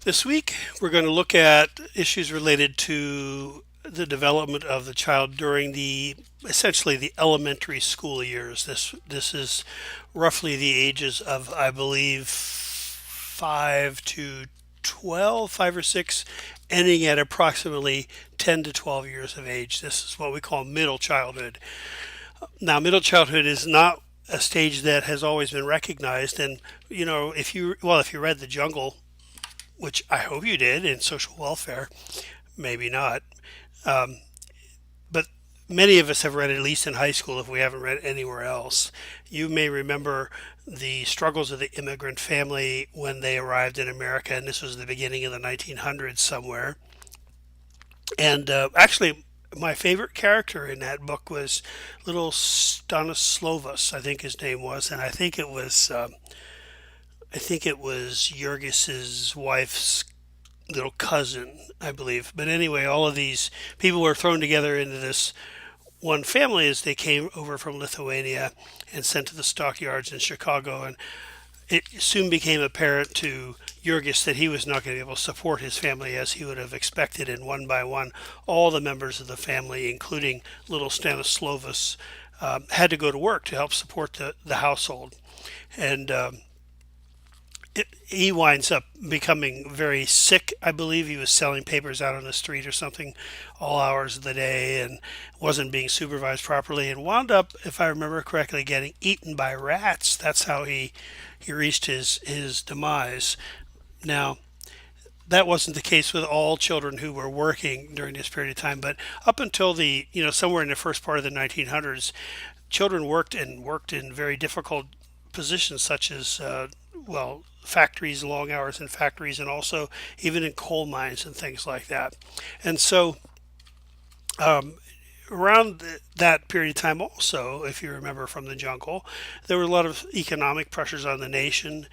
This week, we're going to look at issues related to the development of the child during the essentially the elementary school years. This is roughly the ages of, I believe, 5 to 12, 5 or 6, ending at approximately 10 to 12 years of age. This is what we call middle childhood. Now, middle childhood is not a stage that has always been recognized, and if you read The Jungle, which I hope you did, in social welfare, maybe not. But many of us have read at least in high school if we haven't read anywhere else. You may remember the struggles of the immigrant family when they arrived in America, and this was the beginning of the 1900s somewhere. And actually, my favorite character in that book was little Stanislavus, I think his name was, and I think it was Jurgis's wife's little cousin, I believe. But anyway, all of these people were thrown together into this one family as they came over from Lithuania and sent to the stockyards in Chicago. And it soon became apparent to Jurgis that he was not going to be able to support his family as he would have expected. And one by one, all the members of the family, including little Stanislavus, had to go to work to help support the household. And he winds up becoming very sick. I believe he was selling papers out on the street or something all hours of the day and wasn't being supervised properly and wound up, if I remember correctly, getting eaten by rats. That's how he reached his demise. Now, that wasn't the case with all children who were working during this period of time, but up until somewhere in the first part of the 1900s, children worked in very difficult positions such as factories, long hours in factories, and also even in coal mines and things like that. And so around that period of time also, if you remember from The Jungle, there were a lot of economic pressures on the nation.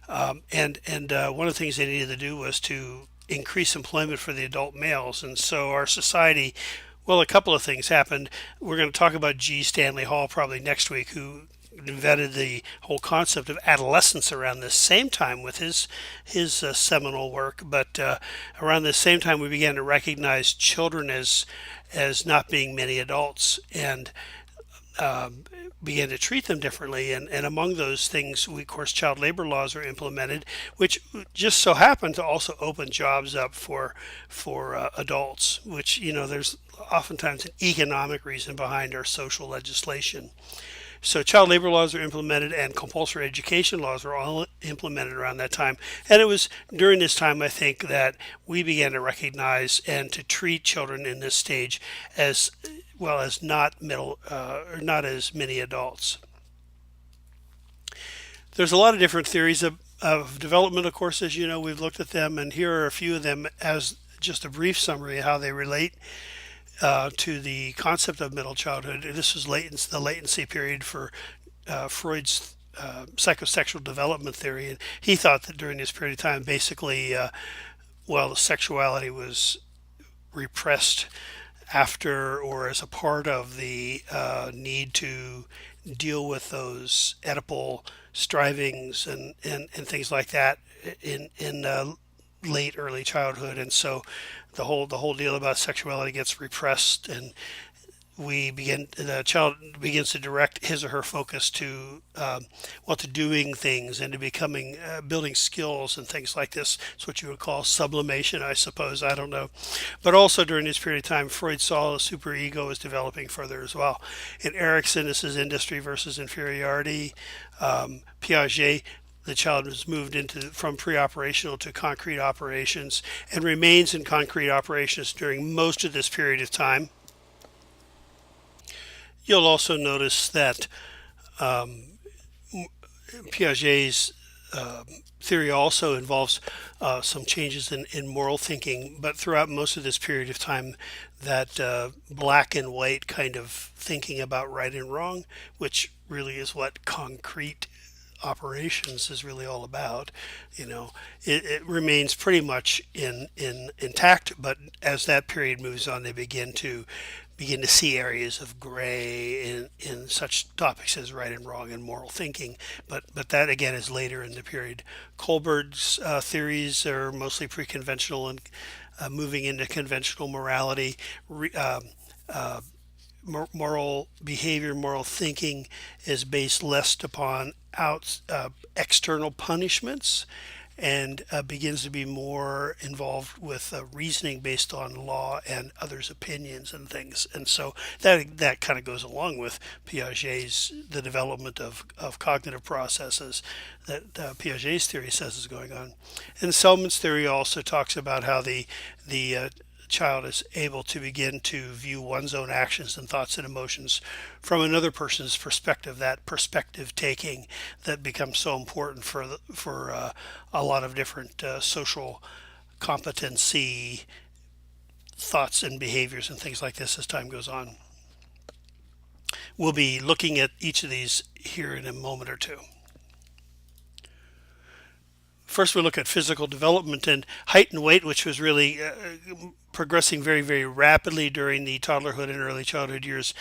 And one of the things they needed to do was to increase employment for the adult males. And so our society, well, a couple of things happened. We're going to talk about G. Stanley Hall probably next week, who invented the whole concept of adolescence around the same time with his seminal work. But around the same time, we began to recognize children as not being many adults, and began to treat them differently. And among those things, of course, child labor laws are implemented, which just so happen to also open jobs up for adults, which, there's oftentimes an economic reason behind our social legislation. So child labor laws are implemented and compulsory education laws were all implemented around that time. And it was during this time, I think, that we began to recognize and to treat children in this stage as well as not middle or not as many adults. There's a lot of different theories of development, of course, as you know, we've looked at them, and here are a few of them as just a brief summary of how they relate to the concept of middle childhood. This was the latency period for Freud's psychosexual development theory, and he thought that during this period of time, basically, the sexuality was repressed after or as a part of the need to deal with those Oedipal strivings and things like that in late early childhood. And so the whole deal about sexuality gets repressed, and the child begins to direct his or her focus to to doing things and to becoming building skills and things like this. It's what you would call sublimation, I suppose. I don't know. But also during this period of time, Freud saw the superego was developing further as well. In Erickson, this is industry versus inferiority. Piaget, the child was moved into from pre-operational to concrete operations and remains in concrete operations during most of this period of time. You'll also notice that Piaget's theory also involves some changes in moral thinking, but throughout most of this period of time, that black and white kind of thinking about right and wrong, which really is what concrete operations is really all about. It remains pretty much in intact, but as that period moves on, they begin to begin to see areas of gray in such topics as right and wrong and moral thinking. But that again is later in the period. Kohlberg's theories are mostly pre-conventional and moving into conventional morality. Re, Moral behavior, moral thinking is based less upon external punishments and begins to be more involved with reasoning based on law and others' opinions and things. And so that kind of goes along with Piaget's the development of cognitive processes that Piaget's theory says is going on. And Selman's theory also talks about how the child is able to begin to view one's own actions and thoughts and emotions from another person's perspective. That perspective taking that becomes so important for a lot of different social competency thoughts and behaviors and things like this as time goes on. We'll be looking at each of these here in a moment or two. First, we look at physical development and height and weight, which was really progressing very, very rapidly during the toddlerhood and early childhood years,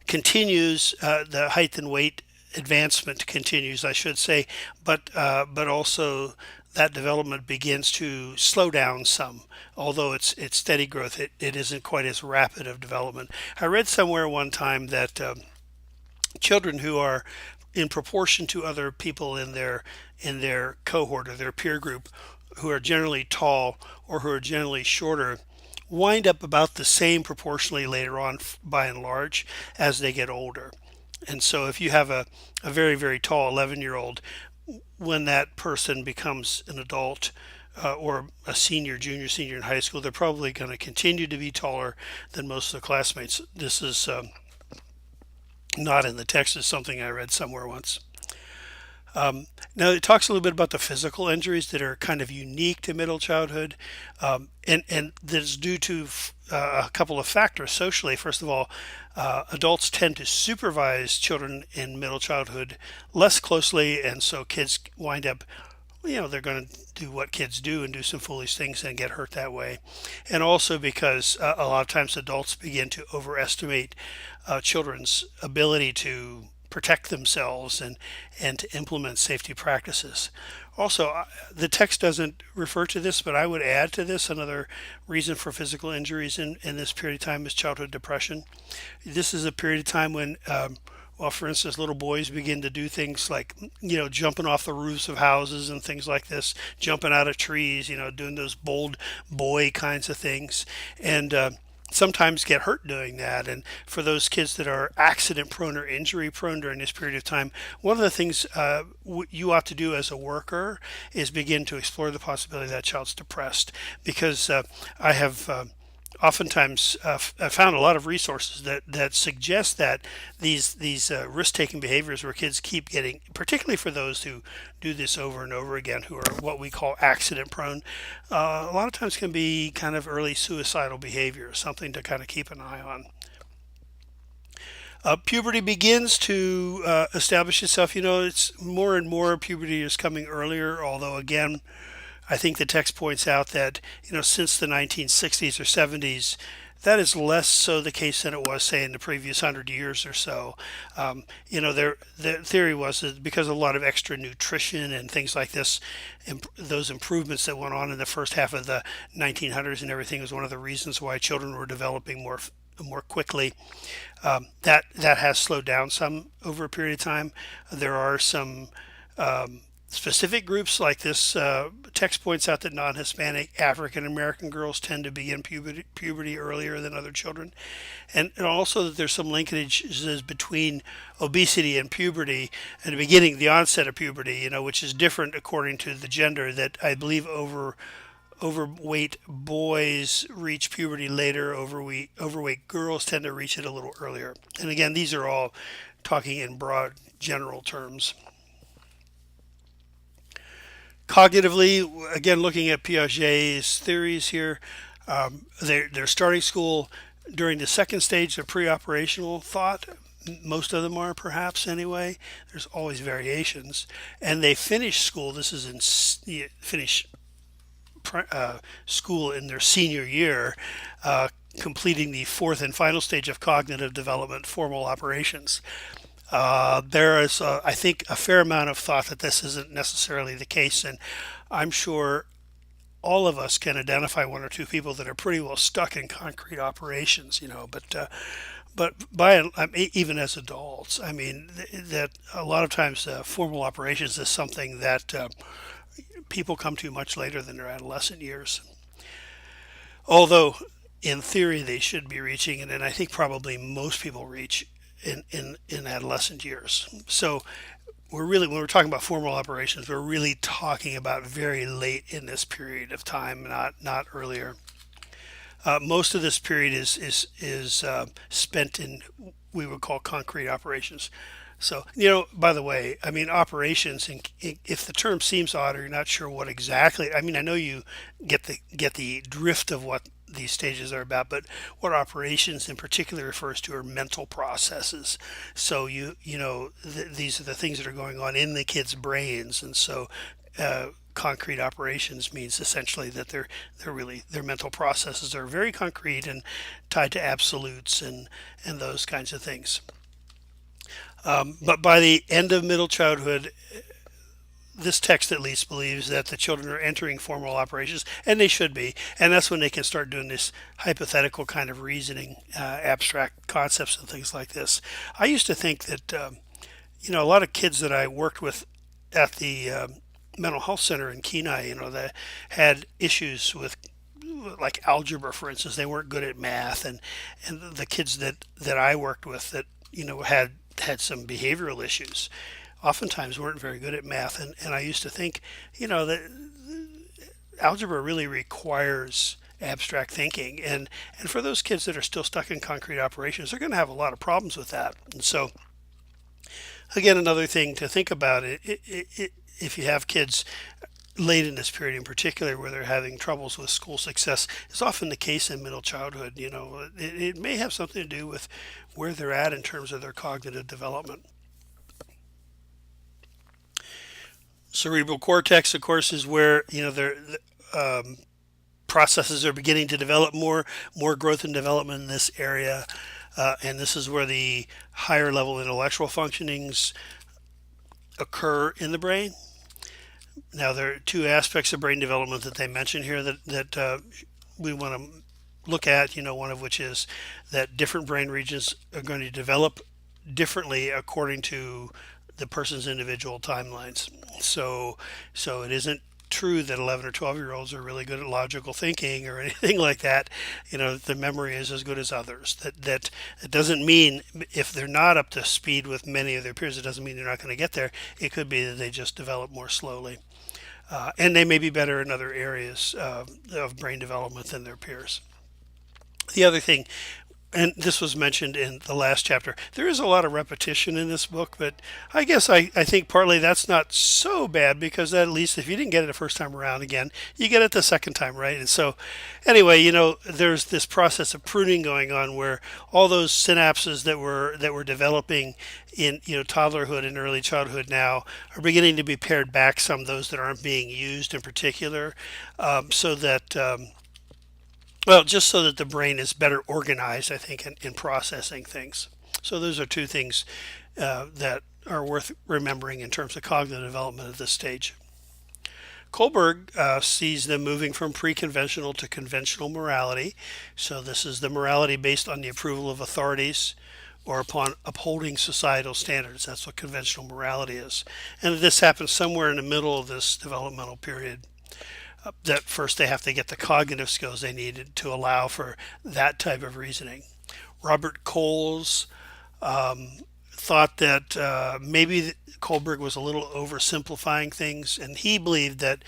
continues. The height and weight advancement continues, I should say, but also that development begins to slow down some. Although it's steady growth, it isn't quite as rapid of development. I read somewhere one time that children who are in proportion to other people in their cohort or their peer group who are generally tall or who are generally shorter wind up about the same proportionally later on by and large as they get older. And so if you have a very, very tall 11-year-old, when that person becomes an adult or a senior, junior, senior in high school, they're probably going to continue to be taller than most of the classmates. This is not in the text, is something I read somewhere once. Now it talks a little bit about the physical injuries that are kind of unique to middle childhood, and that is due to a couple of factors socially. First of all, adults tend to supervise children in middle childhood less closely, and so kids wind up, they're going to do what kids do and do some foolish things and get hurt that way. And also because a lot of times adults begin to overestimate children's ability to protect themselves and to implement safety practices. Also, the text doesn't refer to this, but I would add to this another reason for physical injuries in this period of time is childhood depression. This is a period of time when well, for instance, little boys begin to do things like, jumping off the roofs of houses and things like this, jumping out of trees, doing those bold boy kinds of things. And sometimes get hurt doing that. And for those kids that are accident prone or injury prone during this period of time, one of the things you ought to do as a worker is begin to explore the possibility that child's depressed. Because I have oftentimes I found a lot of resources that suggest that these risk-taking behaviors where kids keep getting, particularly for those who do this over and over again, who are what we call accident prone, a lot of times can be kind of early suicidal behavior, something to kind of keep an eye on. Puberty begins to establish itself. It's more and more puberty is coming earlier, although again, I think the text points out that, since the 1960s or 70s, that is less so the case than it was, say, in the previous 100 years or so. The theory was that because of a lot of extra nutrition and things like this, those improvements that went on in the first half of the 1900s and everything was one of the reasons why children were developing more quickly. That has slowed down some over a period of time. There are some specific groups like this text points out that non-Hispanic African American girls tend to begin puberty earlier than other children, and also that there's some linkages between obesity and puberty, and the onset of puberty, which is different according to the gender. That I believe overweight boys reach puberty later. Overweight girls tend to reach it a little earlier. And again, these are all talking in broad general terms. Cognitively, again, looking at Piaget's theories here, they're starting school during the second stage of pre-operational thought. Most of them are, perhaps, anyway. There's always variations. And they finish school, this is in finish school in their senior year, uh, completing the fourth and final stage of cognitive development, formal operations. There is, I think, a fair amount of thought that this isn't necessarily the case, and I'm sure all of us can identify one or two people that are pretty well stuck in concrete operations, but even as adults, I mean, that a lot of times formal operations is something that people come to much later than their adolescent years. Although, in theory, they should be reaching it, and I think probably most people reach in adolescent years. So when we're talking about formal operations, we're really talking about very late in this period of time, not earlier. Most of this period is spent in we would call concrete operations. So, by the way, I mean, operations, and if the term seems odd or you're not sure what exactly, I mean, I know you get the drift of what these stages are about, but what operations in particular refers to are mental processes. So these are the things that are going on in the kids' brains, and so concrete operations means essentially that their mental processes are very concrete and tied to absolutes and those kinds of things. But by the end of middle childhood, this text at least believes that the children are entering formal operations, and they should be, and that's when they can start doing this hypothetical kind of reasoning, abstract concepts and things like this. I used to think that a lot of kids that I worked with at the mental health center in Kenai, that had issues with like algebra, for instance. They weren't good at math, and the kids that I worked with that had some behavioral issues oftentimes weren't very good at math, and I used to think that algebra really requires abstract thinking, and for those kids that are still stuck in concrete operations, they're going to have a lot of problems with that. And so again, another thing to think about if you have kids late in this period in particular where they're having troubles with school success, is often the case in middle childhood. It may have something to do with where they're at in terms of their cognitive development. Cerebral cortex, of course, is where their processes are beginning to develop, more growth and development in this area, and this is where the higher level intellectual functionings occur in the brain. Now, there are two aspects of brain development that they mention here that we want to look at. One of which is that different brain regions are going to develop differently according to the person's individual timelines. So it isn't true that 11 or 12-year-olds are really good at logical thinking or anything like that. The memory is as good as others. That it doesn't mean if they're not up to speed with many of their peers, it doesn't mean they're not going to get there. It could be that they just develop more slowly. And they may be better in other areas of brain development than their peers. The other thing, and this was mentioned in the last chapter, there is a lot of repetition in this book, but I guess I think partly that's not so bad, because at least if you didn't get it the first time around, again, you get it the second time, right? And so anyway, there's this process of pruning going on where all those synapses that were developing in toddlerhood and early childhood now are beginning to be pared back, some of those that aren't being used in particular, so that well, just so that the brain is better organized, I think, in processing things. So those are two things that are worth remembering in terms of cognitive development at this stage. Kohlberg sees them moving from pre-conventional to conventional morality. So this is the morality based on the approval of authorities or upon upholding societal standards. That's what conventional morality is. And this happens somewhere in the middle of this developmental period. That first they have to get the cognitive skills they needed to allow for that type of reasoning. Robert Coles thought that maybe Kohlberg was a little oversimplifying things, and he believed that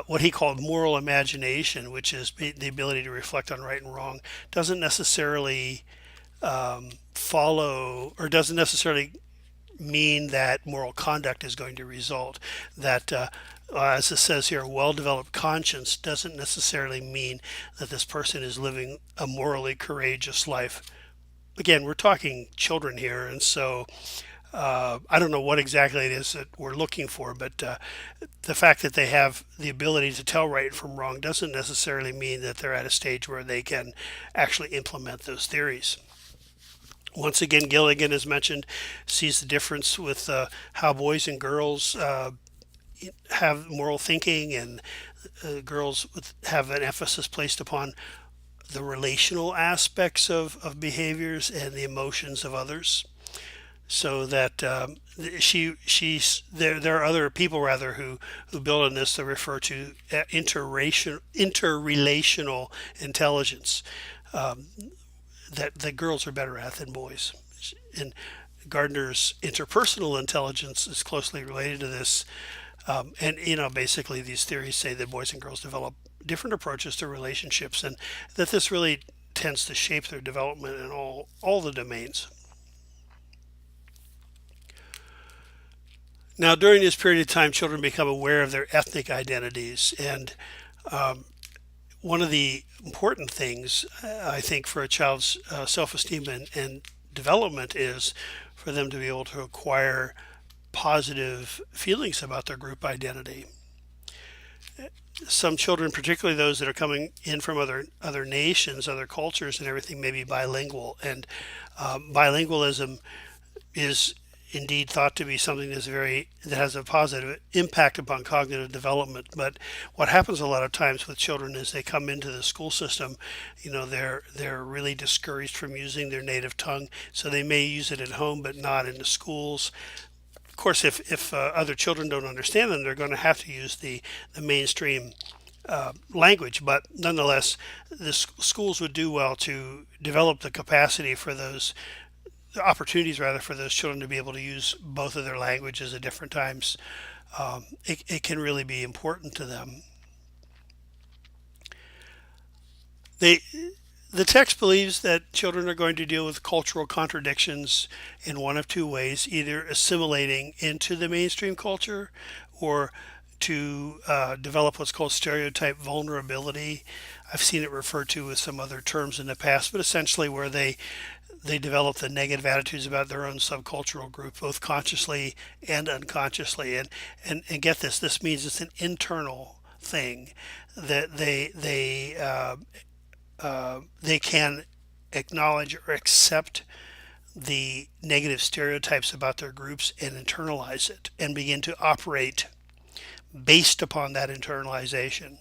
what he called moral imagination, which is the ability to reflect on right and wrong, doesn't necessarily follow, or doesn't necessarily mean that moral conduct is going to result. That as it says here, a well-developed conscience doesn't necessarily mean that this person is living a morally courageous life. Again, we're talking children here, and so I don't know what exactly it is that we're looking for, but the fact that they have the ability to tell right from wrong doesn't necessarily mean that they're at a stage where they can actually implement those theories. Once again, Gilligan, as mentioned, sees the difference with how boys and girls have moral thinking, and girls have an emphasis placed upon the relational aspects of behaviors and the emotions of others. So that she's there are other people rather who build on this to refer to interrelational intelligence, that girls are better at than boys. And Gardner's interpersonal intelligence is closely related to this. And basically, these theories say that boys and girls develop different approaches to relationships, and that this really tends to shape their development in all the domains. Now, during this period of time, children become aware of their ethnic identities, and one of the important things, I think, for a child's self-esteem and development is for them to be able to acquire positive feelings about their group identity. Some children, particularly those that are coming in from other nations, other cultures, and everything, may be bilingual, and bilingualism is indeed thought to be something that has a positive impact upon cognitive development. But what happens a lot of times with children is they come into the school system, they're really discouraged from using their native tongue, so they may use it at home but not in the schools. Of course, if other children don't understand them, they're going to have to use the mainstream language. But nonetheless, the schools would do well to develop the capacity for those the opportunities rather for those children to be able to use both of their languages at different times. It can really be important to them. They the text believes that children are going to deal with cultural contradictions in one of two ways, either assimilating into the mainstream culture or to develop what's called stereotype vulnerability. I've seen it referred to with some other terms in the past, but essentially where they develop the negative attitudes about their own subcultural group, both consciously and unconsciously. And get this, this means it's an internal thing that they can acknowledge or accept the negative stereotypes about their groups and internalize it and begin to operate based upon that internalization.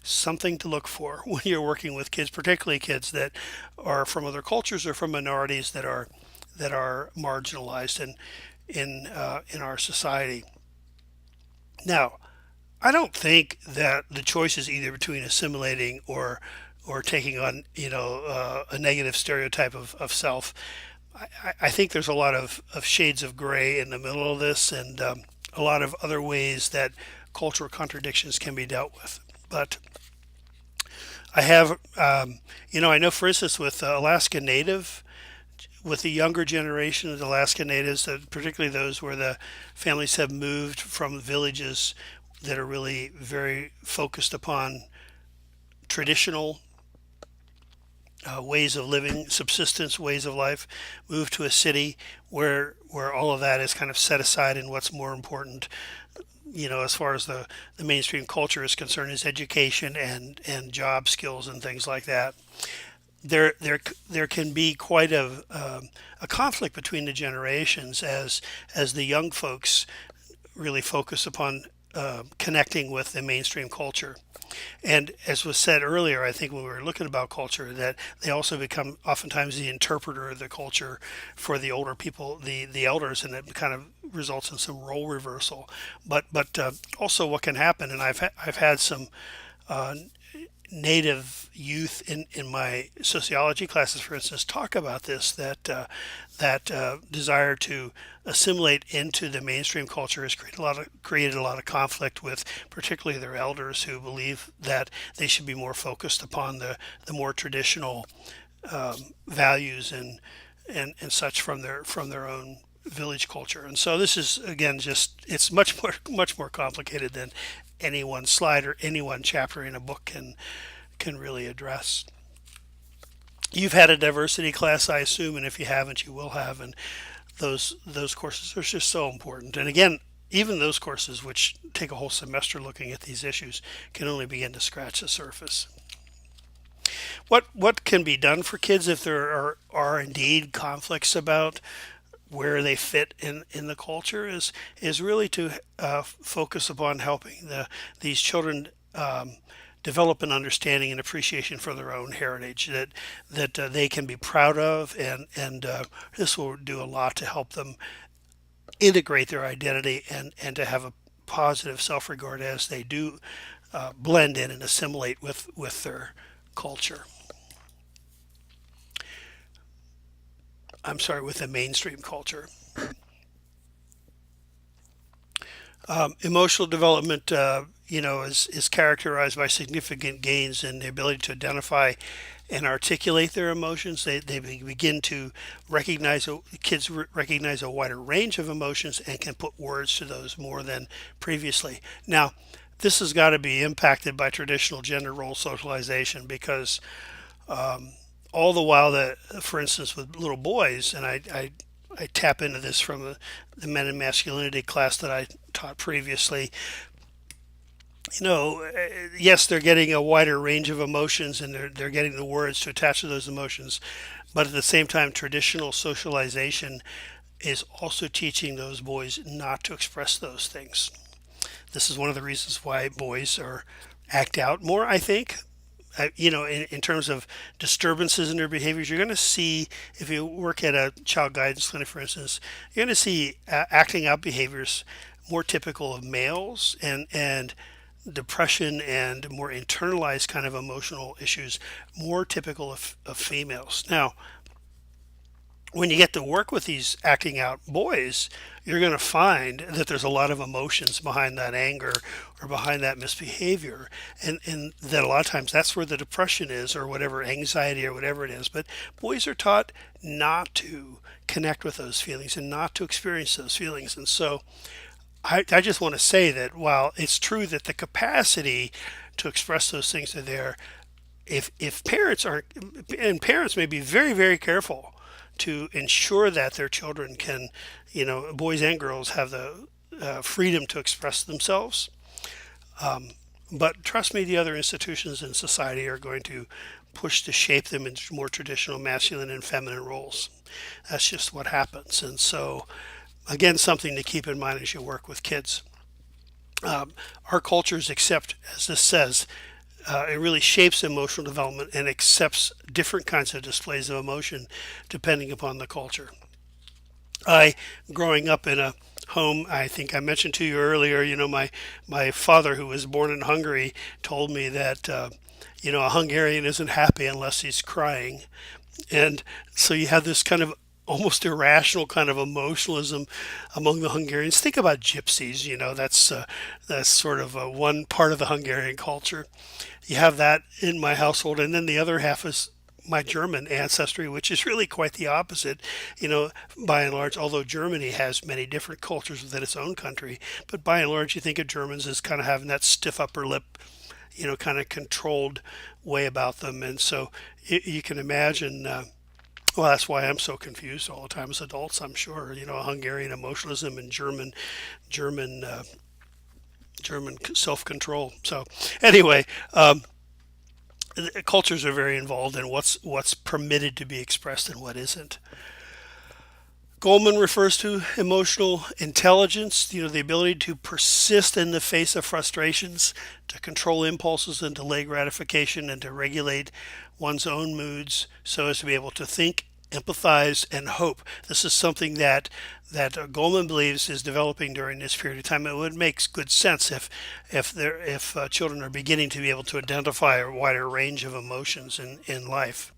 Something to look for when you're working with kids, particularly kids that are from other cultures or from minorities that are marginalized in our society. Now, I don't think that the choice is either between assimilating or taking on a negative stereotype of self. I think there's a lot of shades of gray in the middle of this, and a lot of other ways that cultural contradictions can be dealt with. But I have, I know, for instance, with Alaska Native, with the younger generation of Alaska Natives, particularly those where the families have moved from villages that are really very focused upon traditional ways of living, subsistence ways of life, move to a city where all of that is kind of set aside, and what's more important, as far as the mainstream culture is concerned, is education and job skills and things like that. There can be quite a conflict between the generations as the young folks really focus upon connecting with the mainstream culture. And as was said earlier, I think when we were looking about culture, that they also become oftentimes the interpreter of the culture for the older people, the elders, and it kind of results in some role reversal. But also what can happen, and I've had some uh, native youth in my sociology classes, for instance, talk about this, that desire to assimilate into the mainstream culture has created a lot of conflict with particularly their elders, who believe that they should be more focused upon the more traditional values and such from their own village culture. And so this is, again, just, it's much more complicated than any one slide or any one chapter in a book can really address. You've had a diversity class, I assume, and if you haven't, you will have. And those courses are just so important. And again, even those courses, which take a whole semester looking at these issues, can only begin to scratch the surface. What can be done for kids if there are indeed conflicts about where they fit in the culture is really to focus upon helping these children develop an understanding and appreciation for their own heritage that they can be proud of, and this will do a lot to help them integrate their identity and to have a positive self-regard as they do blend in and assimilate with their culture. I'm sorry, with the mainstream culture. Emotional development, is characterized by significant gains in the ability to identify and articulate their emotions. They begin to recognize, kids recognize a wider range of emotions and can put words to those more than previously. Now, this has got to be impacted by traditional gender role socialization because all the while that, for instance, with little boys, and I tap into this from the men and masculinity class that I taught previously. Yes, they're getting a wider range of emotions and they're getting the words to attach to those emotions, but at the same time, traditional socialization is also teaching those boys not to express those things. This is one of the reasons why boys are act out more, I think. In terms of disturbances in their behaviors, you're going to see, if you work at a child guidance clinic, for instance, you're going to see acting out behaviors more typical of males, and depression and more internalized kind of emotional issues more typical of females. Now, when you get to work with these acting out boys, you're going to find that there's a lot of emotions behind that anger or behind that misbehavior. And that a lot of times that's where the depression is or whatever, anxiety or whatever it is. But boys are taught not to connect with those feelings and not to experience those feelings. And so I just want to say that while it's true that the capacity to express those things are there, if parents aren't, and parents may be very, very careful to ensure that their children can, boys and girls have the freedom to express themselves. But trust me, the other institutions in society are going to push to shape them into more traditional masculine and feminine roles. That's just what happens. And so, again, something to keep in mind as you work with kids. Our cultures accept, as this says, it really shapes emotional development and accepts different kinds of displays of emotion depending upon the culture. Growing up in a home, I think I mentioned to you earlier, my father, who was born in Hungary, told me that, a Hungarian isn't happy unless he's crying. And so you have this kind of almost irrational kind of emotionalism among the Hungarians. Think about gypsies, that's sort of one part of the Hungarian culture. You have that in my household, and then the other half is my German ancestry, which is really quite the opposite, by and large, although Germany has many different cultures within its own country, but by and large, you think of Germans as kind of having that stiff upper lip, kind of controlled way about them. And so you can imagine, well, that's why I'm so confused all the time as adults, I'm sure, Hungarian emotionalism and German, German self-control. So anyway, cultures are very involved in what's permitted to be expressed and what isn't. Goldman refers to emotional intelligence, the ability to persist in the face of frustrations, to control impulses and delay gratification, and to regulate one's own moods so as to be able to think, empathize, and hope. This is something that Goldman believes is developing during this period of time. It would make good sense if children are beginning to be able to identify a wider range of emotions in life.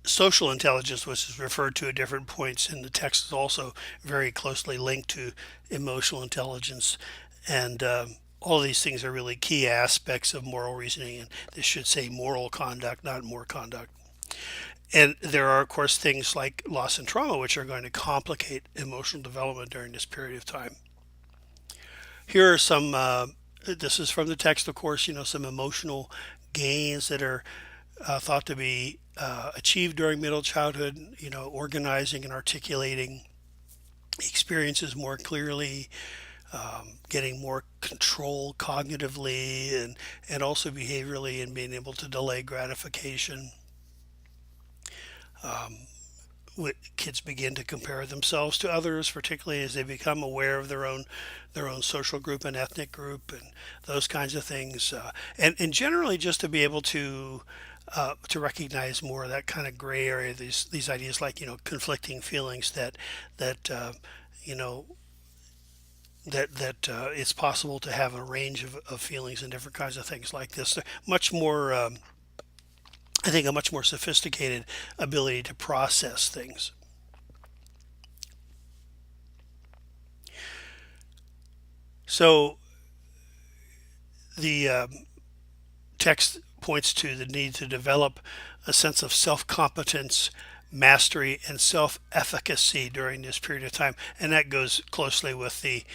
Social intelligence, which is referred to at different points in the text, is also very closely linked to emotional intelligence. And all of these things are really key aspects of moral reasoning. And this should say moral conduct, not more conduct. And there are, of course, things like loss and trauma, which are going to complicate emotional development during this period of time. Here are some, this is from the text, of course, some emotional gains that are thought to be achieved during middle childhood, organizing and articulating experiences more clearly, getting more control cognitively and also behaviorally, and being able to delay gratification. Kids begin to compare themselves to others, particularly as they become aware of their own social group and ethnic group and those kinds of things, and generally just to be able to recognize more of that kind of gray area, these ideas like conflicting feelings that you know that it's possible to have a range of feelings and different kinds of things like this. They're much more, I think, a much more sophisticated ability to process things. So the text points to the need to develop a sense of self competence, mastery, and self efficacy during this period of time, and that goes closely with the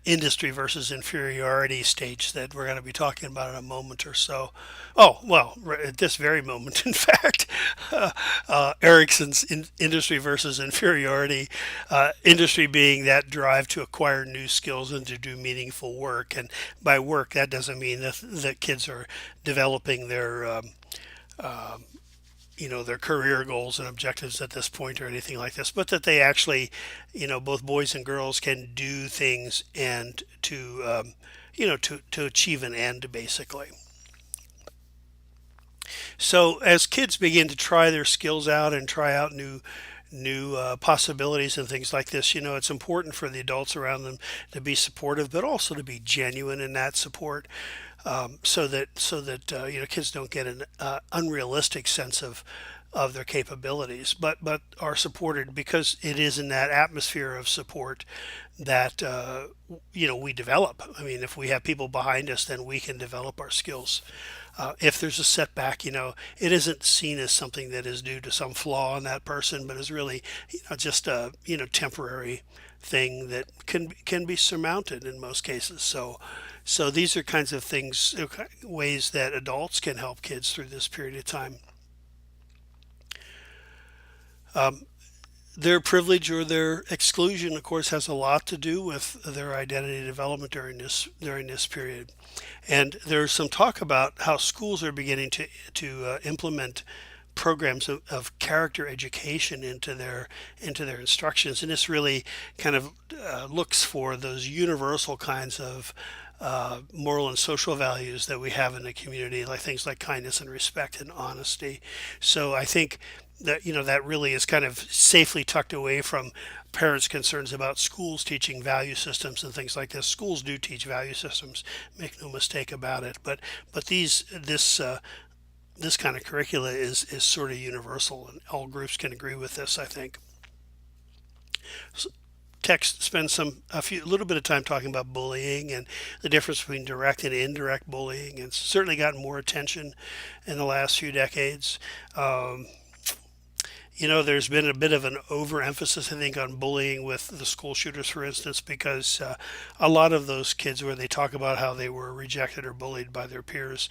industry versus inferiority stage that we're going to be talking about in a moment or so. Oh well, at this very moment, in fact, Erickson's industry versus inferiority, industry being that drive to acquire new skills and to do meaningful work. And by work, that doesn't mean that kids are developing their career goals and objectives at this point or anything like this, but that they actually, both boys and girls can do things and to achieve an end basically. So as kids begin to try their skills out and try out new possibilities and things like this, it's important for the adults around them to be supportive, but also to be genuine in that support, so that kids don't get an unrealistic sense of their capabilities, but are supported because it is in that atmosphere of support that we develop. I mean, if we have people behind us, then we can develop our skills. If there's a setback, it isn't seen as something that is due to some flaw in that person, but is really, just a temporary thing that can be surmounted in most cases. So these are kinds of things, ways that adults can help kids through this period of time. Their privilege or their exclusion, of course, has a lot to do with their identity development during this period. And there's some talk about how schools are beginning to implement programs of character education into their instructions, and this really kind of looks for those universal kinds of moral and social values that we have in the community, like things like kindness and respect and honesty. So I think that that really is kind of safely tucked away from parents' concerns about schools teaching value systems and things like this. Schools do teach value systems, make no mistake about it. But this kind of curricula is sort of universal, and all groups can agree with this, I think. Text spends a little bit of time talking about bullying and the difference between direct and indirect bullying, and it's certainly gotten more attention in the last few decades. Um, there's been a bit of an overemphasis, I think, on bullying with the school shooters, for instance, because a lot of those kids, where they talk about how they were rejected or bullied by their peers,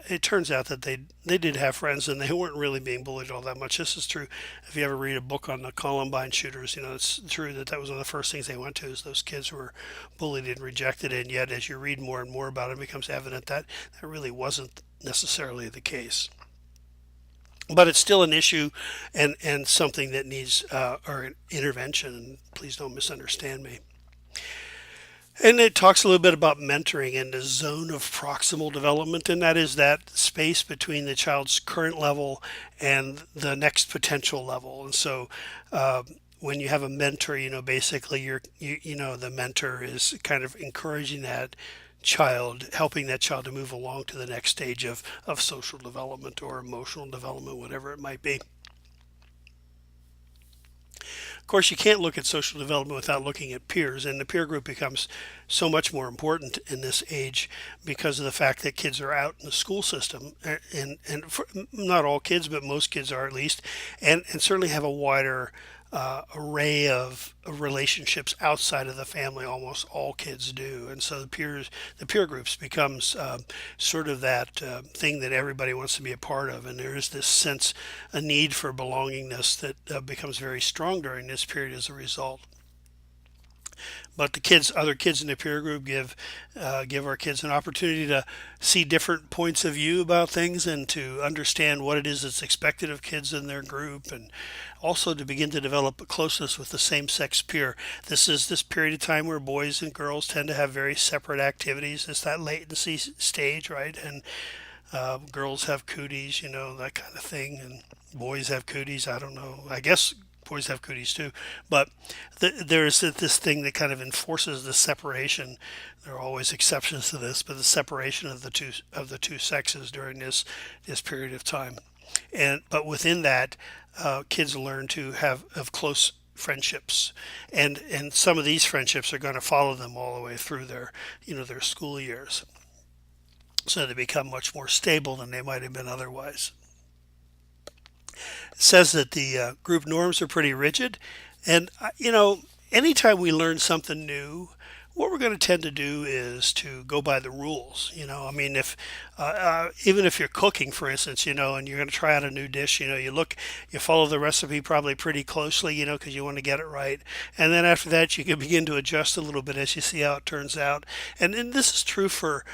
it turns out that they did have friends and they weren't really being bullied all that much. This is true. If you ever read a book on the Columbine shooters, it's true that was one of the first things they went to, is those kids who were bullied and rejected. And yet, as you read more and more about it, it becomes evident that that really wasn't necessarily the case. But it's still an issue, and something that needs our intervention. Please don't misunderstand me. And it talks a little bit about mentoring and the zone of proximal development, and that is that space between the child's current level and the next potential level. And so, when you have a mentor, basically the mentor is kind of encouraging that child, helping that child to move along to the next stage of social development or emotional development, whatever it might be. Of course, you can't look at social development without looking at peers, and the peer group becomes so much more important in this age because of the fact that kids are out in the school system, and not all kids, but most kids are, at least, and certainly have a wider array of relationships outside of the family. Almost all kids do, and so the peer groups becomes sort of that thing that everybody wants to be a part of, and there is this sense, a need for belongingness that becomes very strong during this period as a result. But the kids, other kids in the peer group, give our kids an opportunity to see different points of view about things and to understand what it is that's expected of kids in their group, and also to begin to develop a closeness with the same-sex peer. This is this period of time where boys and girls tend to have very separate activities. It's that latency stage, right? And girls have cooties, that kind of thing, and boys have cooties. I don't know. I guess boys have cooties too, but there's this thing that kind of enforces the separation. There are always exceptions to this, but the separation of the two sexes during this period of time, and but within that, kids learn to have of close friendships, and some of these friendships are going to follow them all the way through their school years, so they become much more stable than they might have been otherwise. It says that the group norms are pretty rigid, and anytime we learn something new, what we're going to tend to do is to go by the rules. I mean, if even if you're cooking, for instance, and you're going to try out a new dish, you follow the recipe probably pretty closely, because you want to get it right, and then after that, you can begin to adjust a little bit as you see how it turns out, and this is true for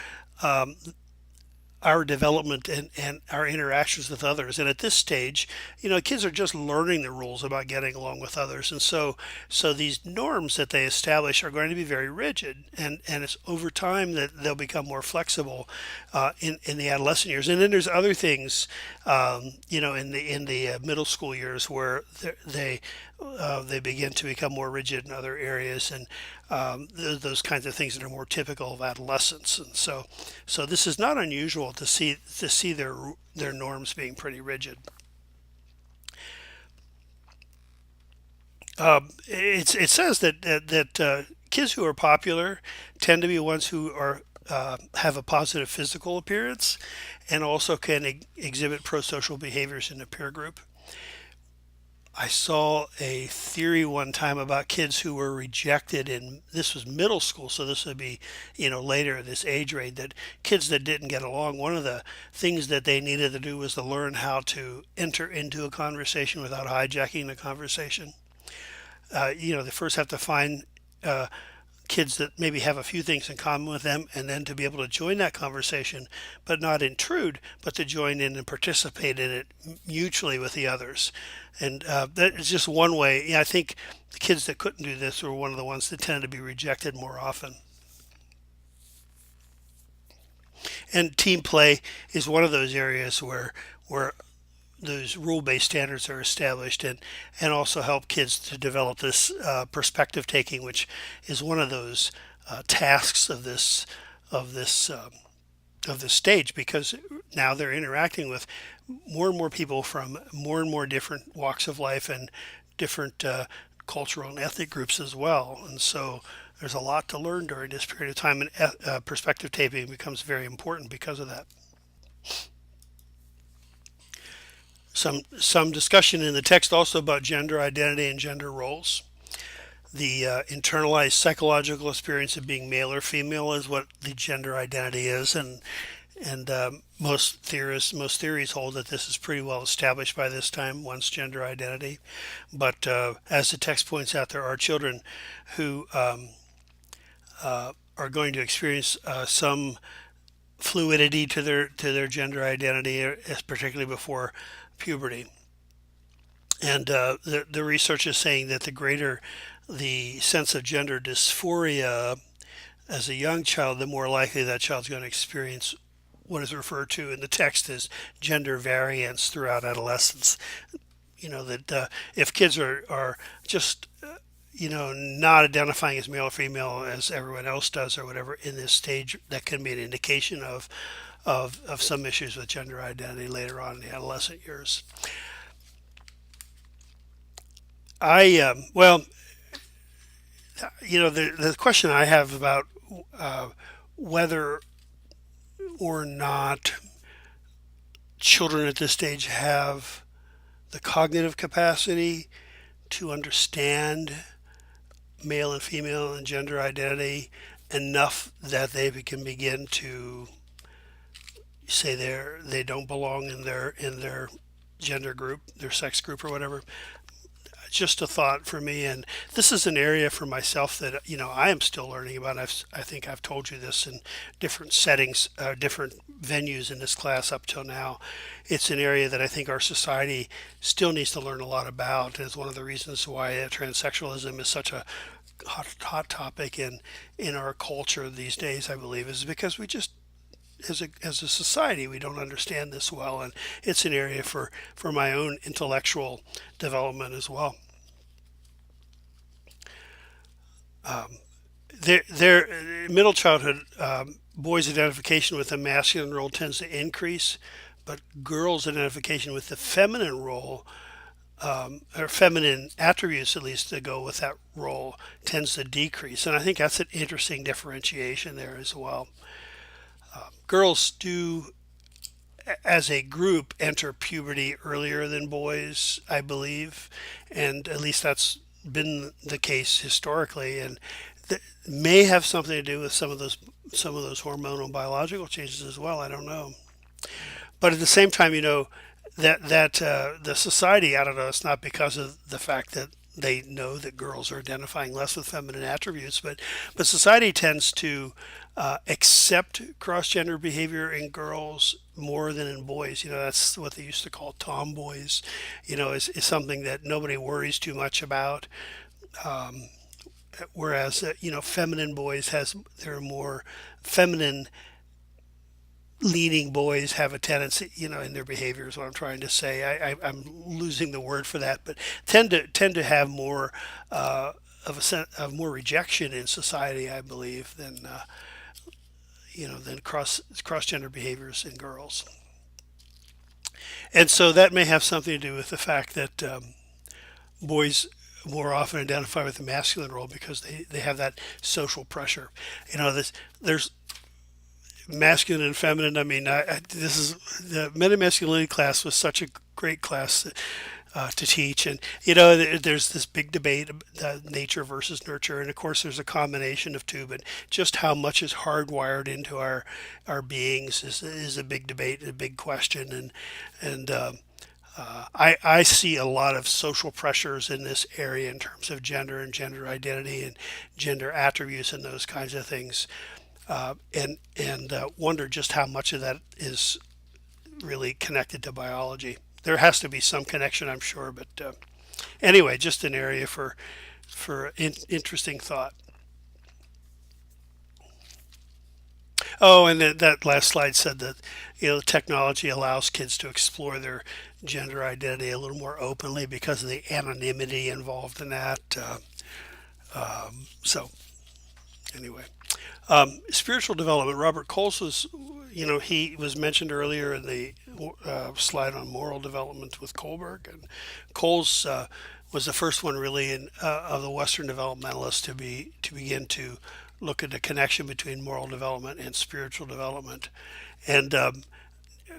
our development and our interactions with others. And at this stage, kids are just learning the rules about getting along with others. And so these norms that they establish are going to be very rigid. And it's over time that they'll become more flexible in the adolescent years. And then there's other things, in the middle school years where they begin to become more rigid in other areas, and those kinds of things that are more typical of adolescence. And so this is not unusual to see their norms being pretty rigid. It says that kids who are popular tend to be ones who are have a positive physical appearance and also can exhibit pro-social behaviors in a peer group. I saw a theory one time about kids who were rejected in, this was middle school, so this would be, later in this age range, that kids that didn't get along, one of the things that they needed to do was to learn how to enter into a conversation without hijacking the conversation. They first have to find uh, kids that maybe have a few things in common with them, and then to be able to join that conversation, but not intrude, but to join in and participate in it mutually with the others. And that is just one way. I think the kids that couldn't do this were one of the ones that tended to be rejected more often. And team play is one of those areas where those rule-based standards are established, and also help kids to develop this perspective taking, which is one of those tasks of this stage, because now they're interacting with more and more people from more and more different walks of life and different cultural and ethnic groups as well. And so there's a lot to learn during this period of time, and perspective taping becomes very important because of that. Some discussion in the text also about gender identity and gender roles. The internalized psychological experience of being male or female is what the gender identity is, and most theories hold that this is pretty well established by this time, one's gender identity. But as the text points out, there are children who are going to experience some fluidity to their gender identity, particularly before puberty. And the research is saying that the greater the sense of gender dysphoria as a young child, the more likely that child's going to experience what is referred to in the text as gender variance throughout adolescence. That if kids are just not identifying as male or female as everyone else does or whatever in this stage, that can be an indication of some issues with gender identity later on in the adolescent years. Well, the question I have about whether or not children at this stage have the cognitive capacity to understand male and female and gender identity enough that they can begin to say they don't belong in their gender group, their sex group or whatever. Just a thought for me, and this is an area for myself that I am still learning about. I think I've told you this in different settings, different venues in this class up till now. It's an area that I think our society still needs to learn a lot about. And it's one of the reasons why transsexualism is such a hot topic in our culture these days. I believe is because we just as a society we don't understand this well, and it's an area for my own intellectual development as well. Their middle childhood, boys' identification with the masculine role tends to increase, but girls' identification with the feminine role, or feminine attributes at least that go with that role, tends to decrease. And I think that's an interesting differentiation there as well. Girls do, as a group, enter puberty earlier than boys, I believe, and at least that's been the case historically, and may have something to do with some of those hormonal biological changes as well. I don't know, but at the same time, that the society, I don't know, it's not because of the fact that they know that girls are identifying less with feminine attributes, but society tends to accept cross-gender behavior in girls more than in boys. That's what they used to call tomboys. Is something that nobody worries too much about. Whereas feminine boys has they're more feminine leaning boys have a tendency, in their behavior is what I'm trying to say. I'm losing the word for that, but tend to have more of a sense of more rejection in society, I believe, than cross gender behaviors in girls. And so that may have something to do with the fact that boys more often identify with the masculine role because they have that social pressure. There's masculine and feminine. I mean, this is the meta masculinity class was such a great class to teach, and there's this big debate, nature versus nurture, and of course there's a combination of two, but just how much is hardwired into our beings is a big debate, a big question, and I see a lot of social pressures in this area in terms of gender and gender identity and gender attributes and those kinds of things, and wonder just how much of that is really connected to biology. There has to be some connection, I'm sure, but anyway, just an area for interesting thought. Oh, and that last slide said that technology allows kids to explore their gender identity a little more openly because of the anonymity involved in that. So anyway, spiritual development. Robert Coles was, he was mentioned earlier in the slide on moral development with Kohlberg, and Coles was the first one really of the Western developmentalists to begin to look at the connection between moral development and spiritual development, and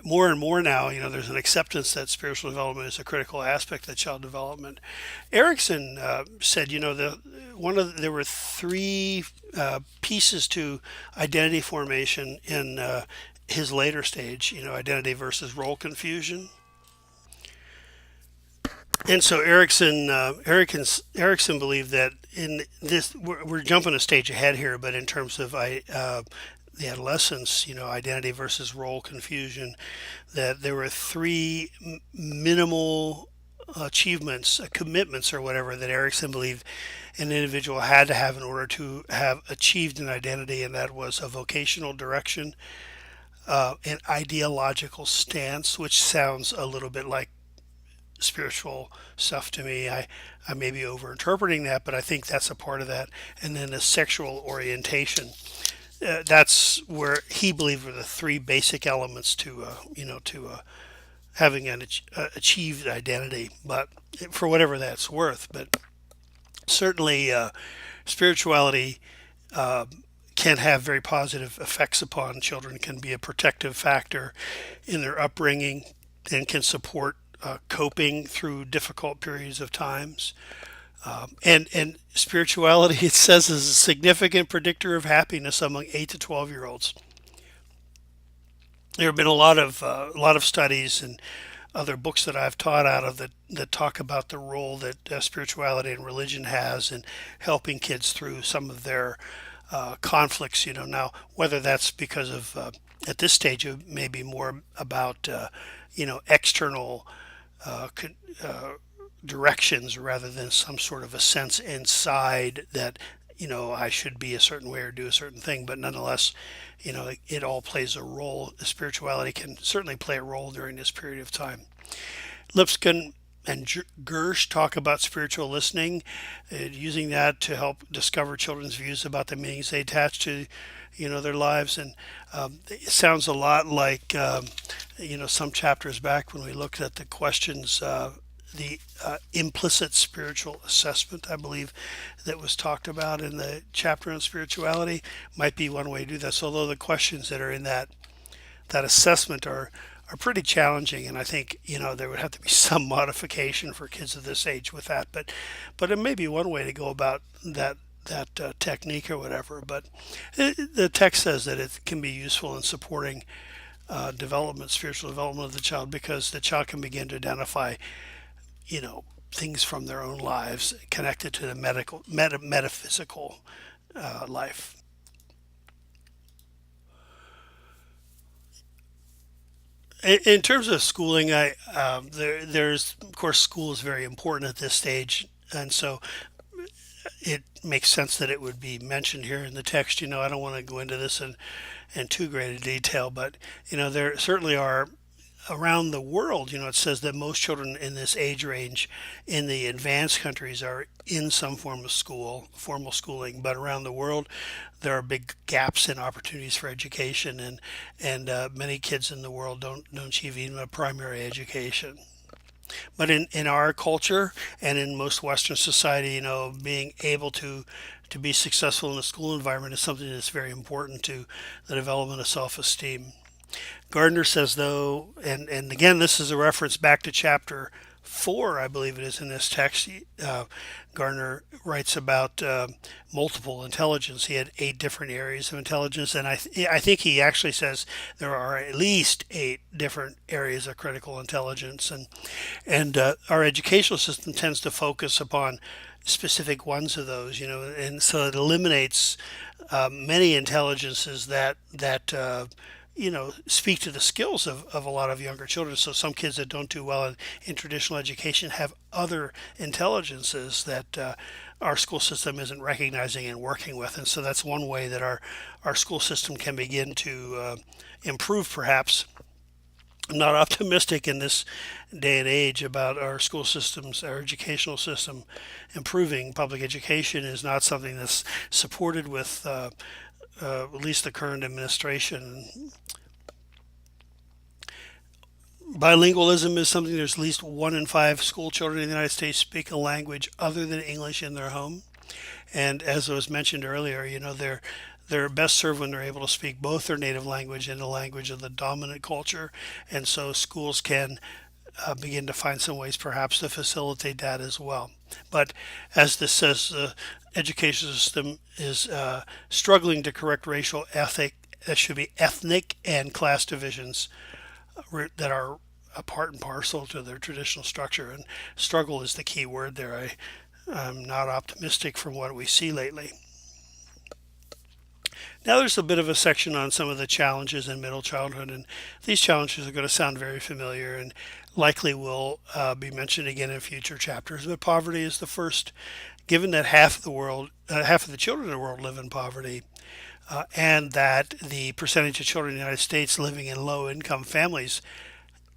more and more now, there's an acceptance that spiritual development is a critical aspect of child development. Erickson said, there were three pieces to identity formation in his later stage. Identity versus role confusion. And so Erickson believed that in this, we're jumping a stage ahead here, but in terms of the adolescence, identity versus role confusion, that there were three minimal achievements, commitments, or whatever that Erickson believed an individual had to have in order to have achieved an identity, and that was a vocational direction, an ideological stance, which sounds a little bit like spiritual stuff to me. I may be over interpreting that, but I think that's a part of that. And then a sexual orientation. That's where he believed were the three basic elements to having an achieved identity. But for whatever that's worth, but certainly spirituality can have very positive effects upon children. Can be a protective factor in their upbringing and can support coping through difficult periods of times. And spirituality, it says, is a significant predictor of happiness among 8 to 12 year olds. There have been a lot of studies and other books that I've taught out of that talk about the role that spirituality and religion has in helping kids through some of their conflicts. Now whether that's because of at this stage it may be more about external uh, con- uh, directions rather than some sort of a sense inside that I should be a certain way or do a certain thing. But nonetheless, it all plays a role. Spirituality can certainly play a role during this period of time. Lipscomb and Gersh talk about spiritual listening, using that to help discover children's views about the meanings they attach to, their lives. And it sounds a lot like, some chapters back when we looked at the questions, the implicit spiritual assessment, I believe, that was talked about in the chapter on spirituality, might be one way to do this. Although the questions that are in that assessment are pretty challenging, and I think there would have to be some modification for kids of this age with that. But it may be one way to go about that technique or whatever. But the text says that it can be useful in supporting spiritual development of the child, because the child can begin to identify things from their own lives connected to the metaphysical life. In terms of schooling, there's of course school is very important at this stage, and so it makes sense that it would be mentioned here in the text. I don't want to go into this in too great a detail, but there certainly are around the world. It says that most children in this age range in the advanced countries are in some form of formal schooling, but around the world there are big gaps in opportunities for education, and many kids in the world don't achieve even a primary education. But in our culture and in most Western society, being able to be successful in a school environment is something that's very important to the development of self-esteem. Gardner says, though, and again, this is a reference back to chapter 4, I believe it is in this text. Gardner writes about multiple intelligence. He had 8 different areas of intelligence, and I think he actually says there are at least 8 different areas of critical intelligence, and our educational system tends to focus upon specific ones of those, and so it eliminates many intelligences that speak to the skills of a lot of younger children. So some kids that don't do well in traditional education have other intelligences that our school system isn't recognizing and working with. And so that's one way that our school system can begin to improve, perhaps. I'm not optimistic in this day and age about our school systems, our educational system improving. Public education is not something that's supported with at least the current administration. Bilingualism is something. There's at least 1 in 5 school children in the United States speak a language other than English in their home. And as was mentioned earlier, they're best served when they're able to speak both their native language and the language of the dominant culture. And so schools can begin to find some ways perhaps to facilitate that as well. But as this says, the education system is struggling to correct racial, ethnic and class divisions that are a part and parcel to their traditional structure. And struggle is the key word there. I'm not optimistic from what we see lately. Now there's a bit of a section on some of the challenges in middle childhood, and these challenges are going to sound very familiar and likely will be mentioned again in future chapters. But poverty is the first. Given that half of the children in the world live in poverty, and that the percentage of children in the United States living in low-income families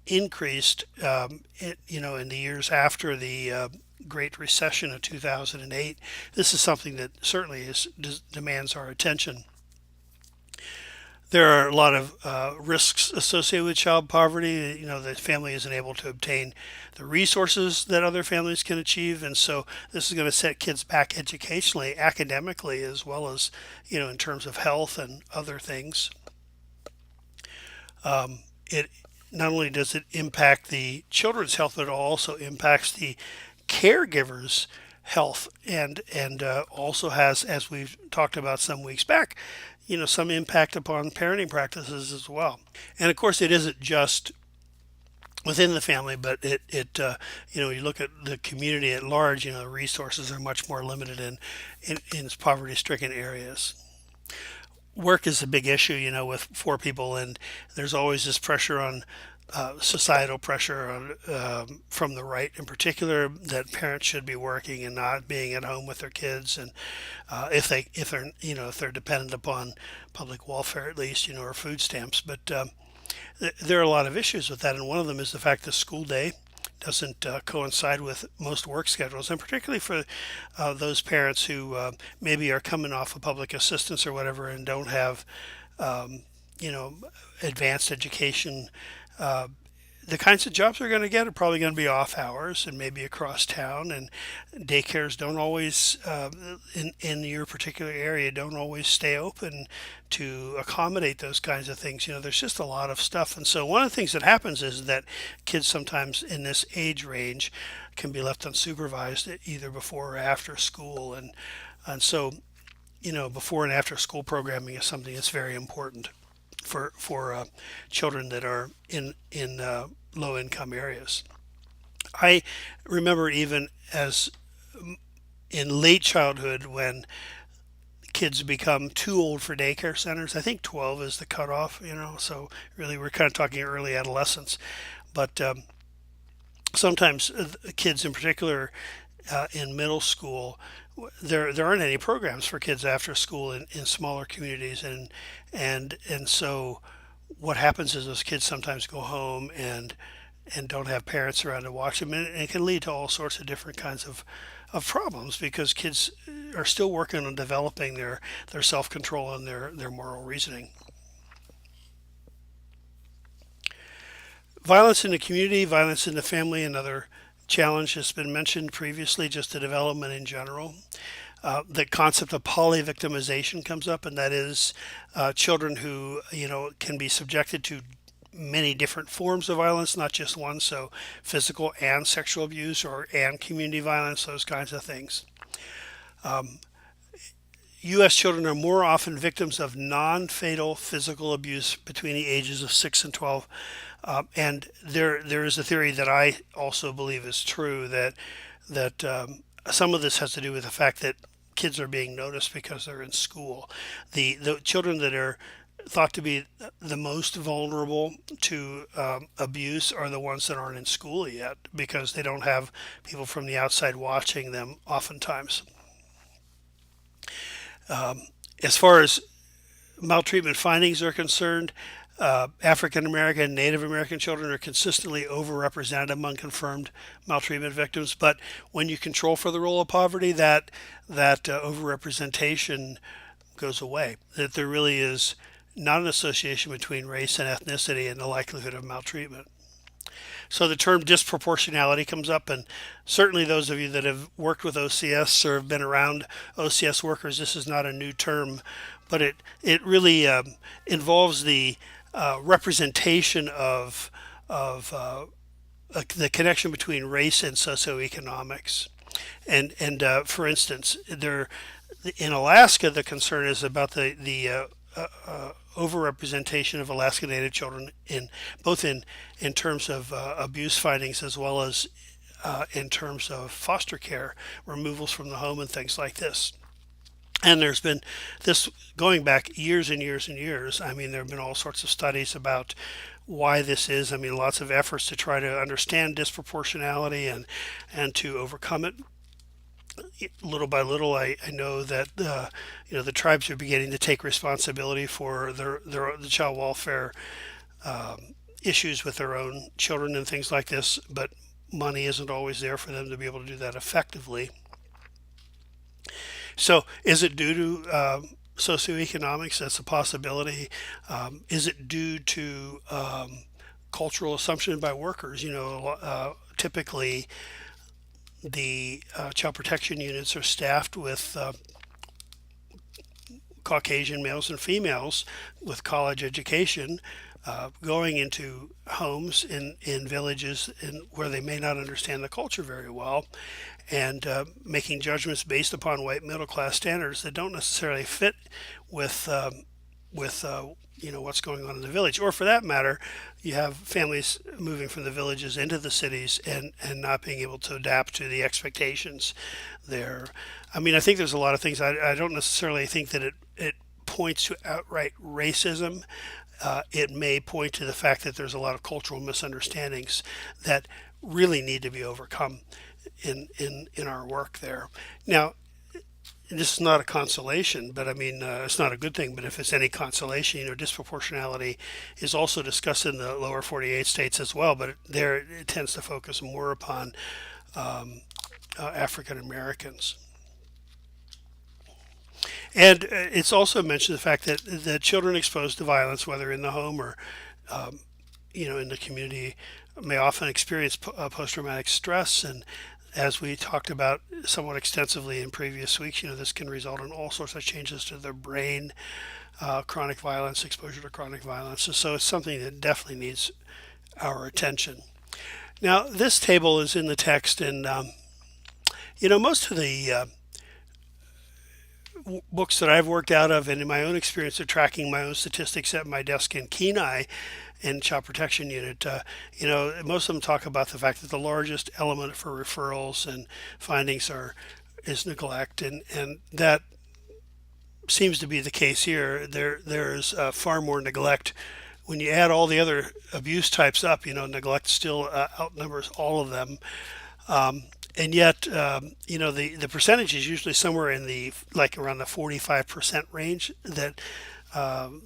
increased, in the years after the Great Recession of 2008. This is something that certainly demands our attention. There are a lot of risks associated with child poverty. The family isn't able to obtain the resources that other families can achieve, and so this is going to set kids back educationally, academically, as well as in terms of health and other things. It not only does it impact the children's health, but it also impacts the caregivers' health, and also has, as we've talked about some weeks back, some impact upon parenting practices as well. And of course, it isn't just within the family, but you look at the community at large. The resources are much more limited in poverty-stricken areas. Work is a big issue, with four people, and there's always this pressure on societal pressure from the right, in particular, that parents should be working and not being at home with their kids, and if they're dependent upon public welfare at least, or food stamps. But there are a lot of issues with that, and one of them is the fact that school day doesn't coincide with most work schedules, and particularly for those parents who maybe are coming off of public assistance or whatever and don't have, um, you know, advanced education. Uh, the kinds of jobs they're going to get are probably going to be off hours and maybe across town, and daycares don't always in your particular area don't always stay open to accommodate those kinds of things. There's just a lot of stuff, and so one of the things that happens is that kids sometimes in this age range can be left unsupervised either before or after school, and so before and after school programming is something that's very important for children that are in low income areas. I remember even as in late childhood when kids become too old for daycare centers. I think 12 is the cutoff, so really we're kind of talking early adolescence. But sometimes kids in particular in middle school, there aren't any programs for kids after school in smaller communities, and so what happens is those kids sometimes go home and don't have parents around to watch them, and it can lead to all sorts of different kinds of problems because kids are still working on developing their self-control and their moral reasoning. Violence in the community, violence in the family, another challenge has been mentioned previously, just the development in general. The concept of polyvictimization comes up, and that is children who can be subjected to many different forms of violence, not just one. So physical and sexual abuse, and community violence, those kinds of things. U.S. children are more often victims of non-fatal physical abuse between the ages of 6 and 12. And there is a theory that I also believe is true that some of this has to do with the fact that kids are being noticed because they're in school. The children that are thought to be the most vulnerable to abuse are the ones that aren't in school yet because they don't have people from the outside watching them oftentimes. As far as maltreatment findings are concerned, African American and Native American children are consistently overrepresented among confirmed maltreatment victims. But when you control for the role of poverty, that overrepresentation goes away. That there really is not an association between race and ethnicity and the likelihood of maltreatment. So the term disproportionality comes up, and certainly those of you that have worked with OCS or have been around OCS workers, this is not a new term, but it really involves the representation of the connection between race and socioeconomics. And for instance, there in Alaska, the concern is about the overrepresentation of Alaska Native children in both in terms of abuse findings as well as in terms of foster care, removals from the home, and things like this. And there's been this going back years and years and years. I mean, there have been all sorts of studies about why this is. I mean, lots of efforts to try to understand disproportionality and to overcome it. Little by little, I know that the tribes are beginning to take responsibility for the child welfare issues with their own children and things like this, but money isn't always there for them to be able to do that effectively. So, is it due to socioeconomics? That's a possibility. Is it due to cultural assumption by workers? Typically the child protection units are staffed with Caucasian males and females with college education, going into homes in villages where they may not understand the culture very well, and making judgments based upon white middle class standards that don't necessarily fit with with what's going on in the village, or for that matter, you have families moving from the villages into the cities and not being able to adapt to the expectations there. I mean, I think there's a lot of things. I don't necessarily think that it points to outright racism. It may point to the fact that there's a lot of cultural misunderstandings that really need to be overcome in our work there. Now, this is not a consolation, but I mean, it's not a good thing. But if it's any consolation, disproportionality is also discussed in the lower 48 states as well. But there, it tends to focus more upon African Americans. And it's also mentioned the fact that the children exposed to violence, whether in the home or in the community, may often experience post-traumatic stress. And as we talked about somewhat extensively in previous weeks, this can result in all sorts of changes to their brain, chronic violence, exposure to chronic violence. So it's something that definitely needs our attention. Now, this table is in the text, and most of the books that I've worked out of, and in my own experience of tracking my own statistics at my desk in Kenai in Child Protection Unit, most of them talk about the fact that the largest element for referrals and findings is neglect, and that seems to be the case here. There's far more neglect. When you add all the other abuse types up, neglect still outnumbers all of them. And yet, the percentage is usually somewhere in around the 45% range that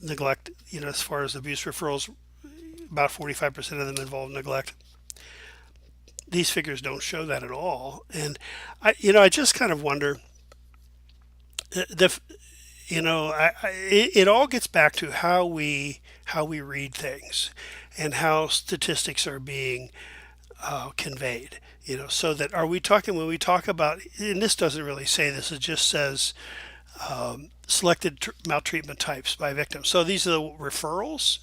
neglect, as far as abuse referrals, about 45% of them involve neglect. These figures don't show that at all. And I just kind of wonder, the, it all gets back to how we read things and how statistics are being conveyed. So that are we talking when we talk about, and this doesn't really say this, it just says selected maltreatment types by victims. So these are the referrals.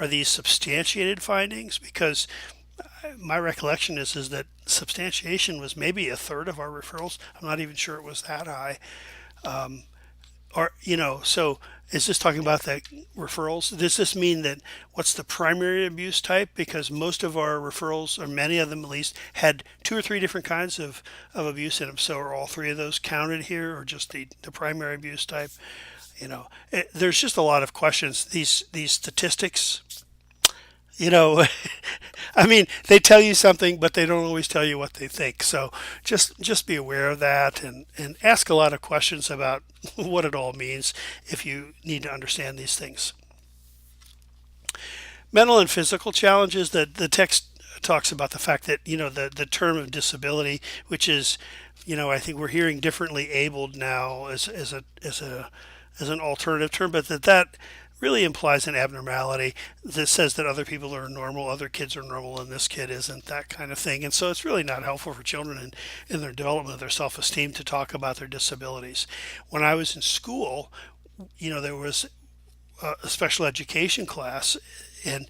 Are these substantiated findings? Because my recollection is that substantiation was maybe a third of our referrals. I'm not even sure it was that high. So is this talking about the referrals? Does this mean that what's the primary abuse type? Because most of our referrals, or many of them at least, had two or three different kinds of abuse in them. So are all three of those counted here, or just the primary abuse type? There's just a lot of questions. These statistics, I mean, they tell you something, but they don't always tell you what they think. So just be aware of that, and ask a lot of questions about what it all means if you need to understand these things. Mental and physical challenges. That the text talks about the fact that the term of disability, which is, I think we're hearing differently abled now as an alternative term, but that really implies an abnormality that says that other people are normal, other kids are normal, and this kid isn't, that kind of thing. And so it's really not helpful for children in their development of their self-esteem to talk about their disabilities. When I was in school, there was a special education class, and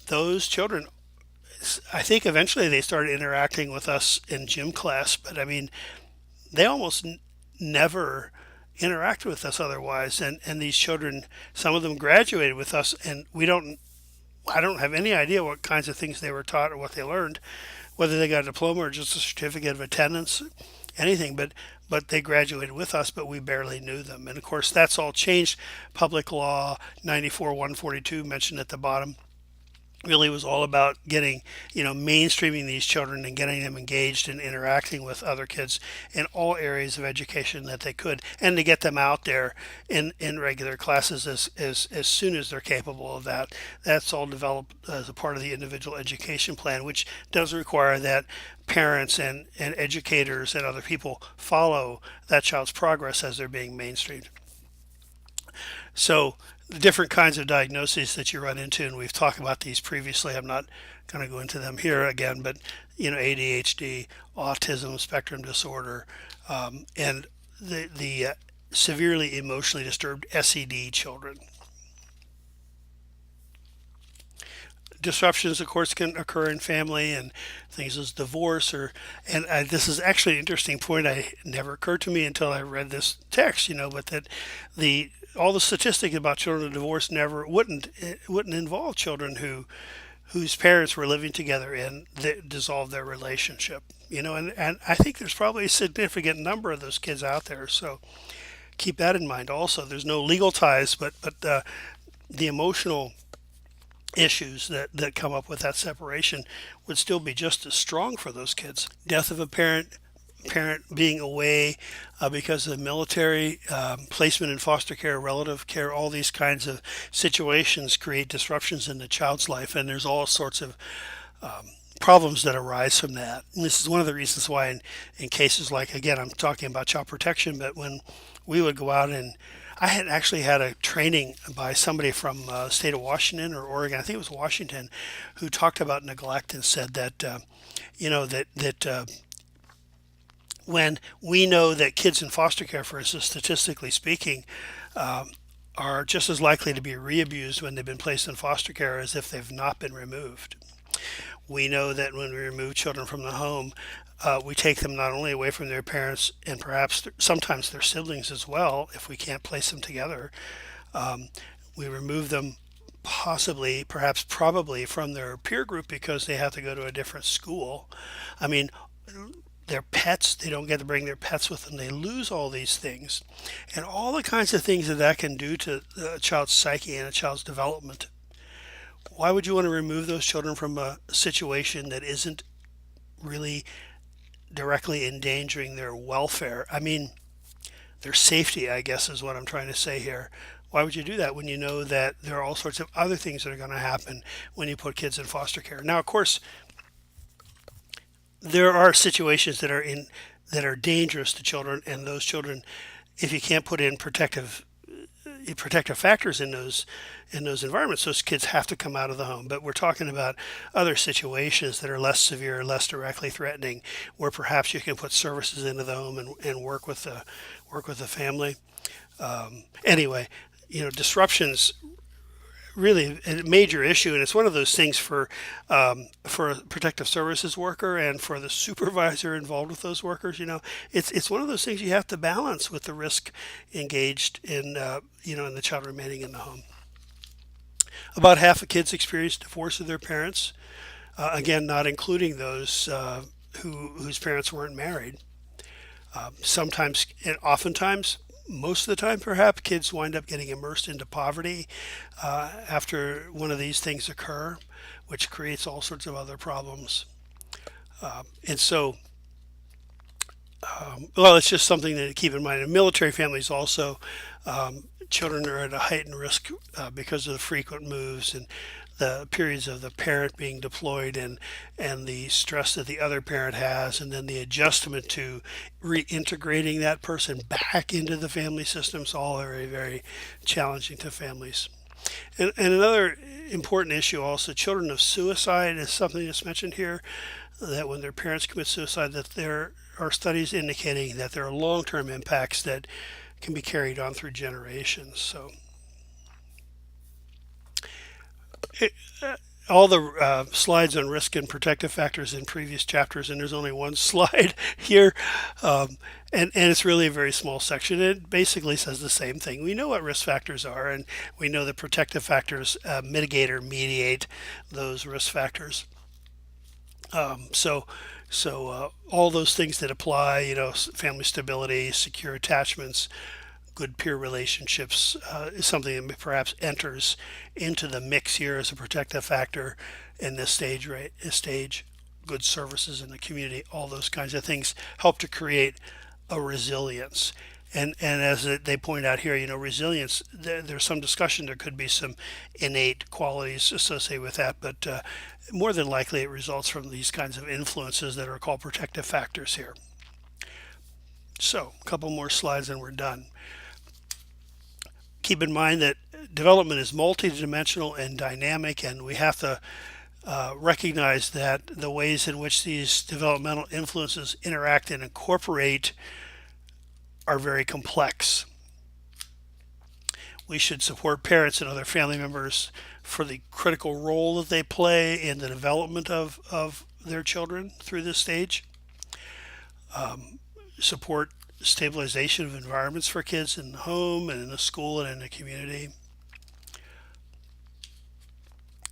those children, I think eventually they started interacting with us in gym class, but I mean, they almost never interact with us otherwise, and these children, some of them graduated with us, and I don't have any idea what kinds of things they were taught or what they learned, whether they got a diploma or just a certificate of attendance, anything, but they graduated with us, but we barely knew them. And of course that's all changed. Public Law 94-142 mentioned at the bottom really was all about getting, mainstreaming these children and getting them engaged and interacting with other kids in all areas of education that they could, and to get them out there in regular classes as soon as they're capable of that. That's all developed as a part of the individual education plan, which does require that parents and educators and other people follow that child's progress as they're being mainstreamed. So the different kinds of diagnoses that you run into, and we've talked about these previously. I'm not going to go into them here again, but ADHD, autism spectrum disorder, and the severely emotionally disturbed SED children. disruptions, of course, can occur in family and things as divorce or, and this is actually an interesting point. I never occurred to me until I read this text, but that the all the statistics about children divorced never wouldn't it wouldn't involve children whose parents were living together and dissolved their relationship. And I think there's probably a significant number of those kids out there. So keep that in mind. Also, there's no legal ties, but the emotional issues that come up with that separation would still be just as strong for those kids. Death of a parent being away because of the military, placement in foster care, relative care, all these kinds of situations create disruptions in the child's life, and there's all sorts of problems that arise from that. And this is one of the reasons why in cases like, again, I'm talking about child protection, but when we would go out and I had actually had a training by somebody from the state of Washington or Oregon, I think it was Washington, who talked about neglect and said that, when we know that kids in foster care, for instance, statistically speaking, are just as likely to be re-abused when they've been placed in foster care as if they've not been removed. We know that when we remove children from the home, we take them not only away from their parents and perhaps sometimes their siblings as well, if we can't place them together. We remove them possibly, perhaps probably from their peer group because they have to go to a different school. I mean, their pets, they don't get to bring their pets with them. They lose all these things. And all the kinds of things that can do to a child's psyche and a child's development. Why would you want to remove those children from a situation that isn't really directly endangering their welfare? I mean, their safety, I guess, is what I'm trying to say here. Why would you do that when you know that there are all sorts of other things that are going to happen when you put kids in foster care? Now, of course, there are situations that are dangerous to children, and those children, if you can't put in protective factors in those environments, those kids have to come out of the home. But we're talking about other situations that are less severe, less directly threatening, where perhaps you can put services into the home and work with the family. Anyway, disruptions really a major issue, and it's one of those things for a protective services worker and for the supervisor involved with those workers. It's one of those things you have to balance with the risk engaged in the child remaining in the home. About half of kids experience divorce of their parents. Again, not including those whose parents weren't married. Sometimes and oftentimes, most of the time perhaps, kids wind up getting immersed into poverty after one of these things occur, which creates all sorts of other problems. And so, well, it's just something to keep in mind. In military families also, children are at a heightened risk because of the frequent moves and the periods of the parent being deployed and the stress that the other parent has, and then the adjustment to reintegrating that person back into the family systems, all very, very challenging to families. And another important issue also, children of suicide is something that's mentioned here, that when their parents commit suicide, that there are studies indicating that there are long-term impacts that can be carried on through generations. So all the slides on risk and protective factors in previous chapters, and there's only one slide here, and it's really a very small section. It basically says the same thing. We know what risk factors are, and we know that protective factors mitigate or mediate those risk factors. So all those things that apply, family stability, secure attachments, good peer relationships is something that perhaps enters into the mix here as a protective factor in this stage. Right, this stage, good services in the community, all those kinds of things help to create a resilience. And as they point out here, resilience. There's some discussion. There could be some innate qualities associated with that, but more than likely it results from these kinds of influences that are called protective factors here. So, a couple more slides and we're done. Keep in mind that development is multidimensional and dynamic, and we have to recognize that the ways in which these developmental influences interact and incorporate are very complex. We should support parents and other family members for the critical role that they play in the development of their children through this stage, support stabilization of environments for kids in the home and in the school and in the community,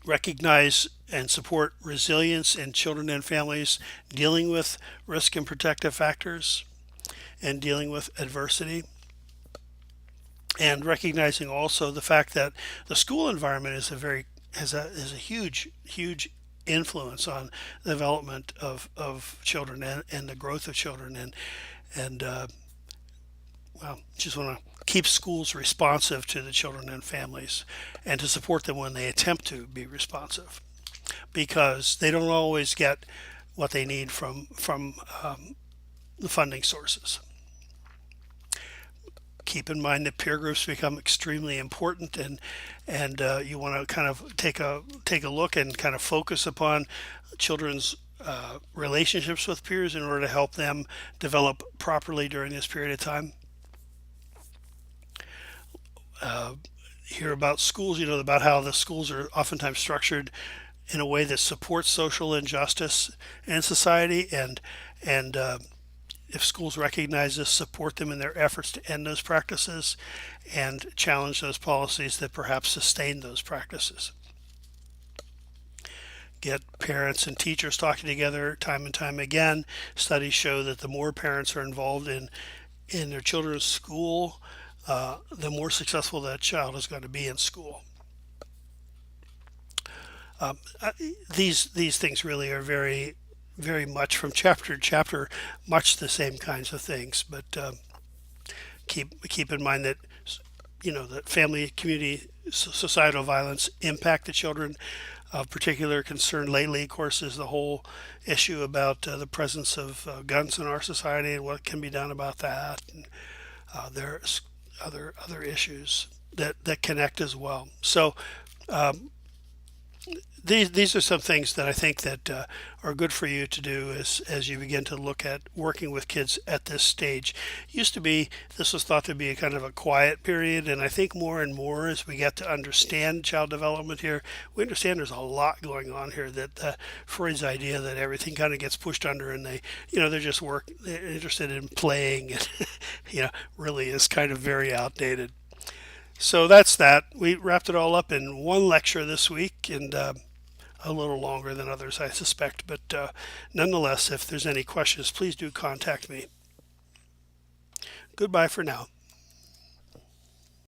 recognize and support resilience in children and families dealing with risk and protective factors and dealing with adversity, and recognizing also the fact that the school environment is a huge influence on the development of children and the growth of children, and well, just want to keep schools responsive to the children and families and to support them when they attempt to be responsive, because they don't always get what they need from the funding sources. Keep in mind that peer groups become extremely important, and you want to kind of take a look and kind of focus upon children's relationships with peers in order to help them develop properly during this period of time. Hear about schools, about how the schools are oftentimes structured in a way that supports social injustice in society, and if schools recognize this, support them in their efforts to end those practices and challenge those policies that perhaps sustain those practices. Get parents and teachers talking together time and time again. Studies show that the more parents are involved in their children's school, the more successful that child is going to be in school. Um, these things really are very much from chapter to chapter, much the same kinds of things. But keep in mind that that family, community, societal violence impact the children. Of particular concern lately, of course, is the whole issue about the presence of guns in our society and what can be done about that. And there's other issues that connect as well. So these are some things that I think that are good for you to do as you begin to look at working with kids at this stage. Used to be, this was thought to be a kind of a quiet period, and I think more and more as we get to understand child development here, we understand there's a lot going on here, that Freud's idea that everything kind of gets pushed under and they're just they're interested in playing and really is kind of very outdated. So that's that. We wrapped it all up in one lecture this week, and a little longer than others, I suspect. But nonetheless, if there's any questions, please do contact me. Goodbye for now.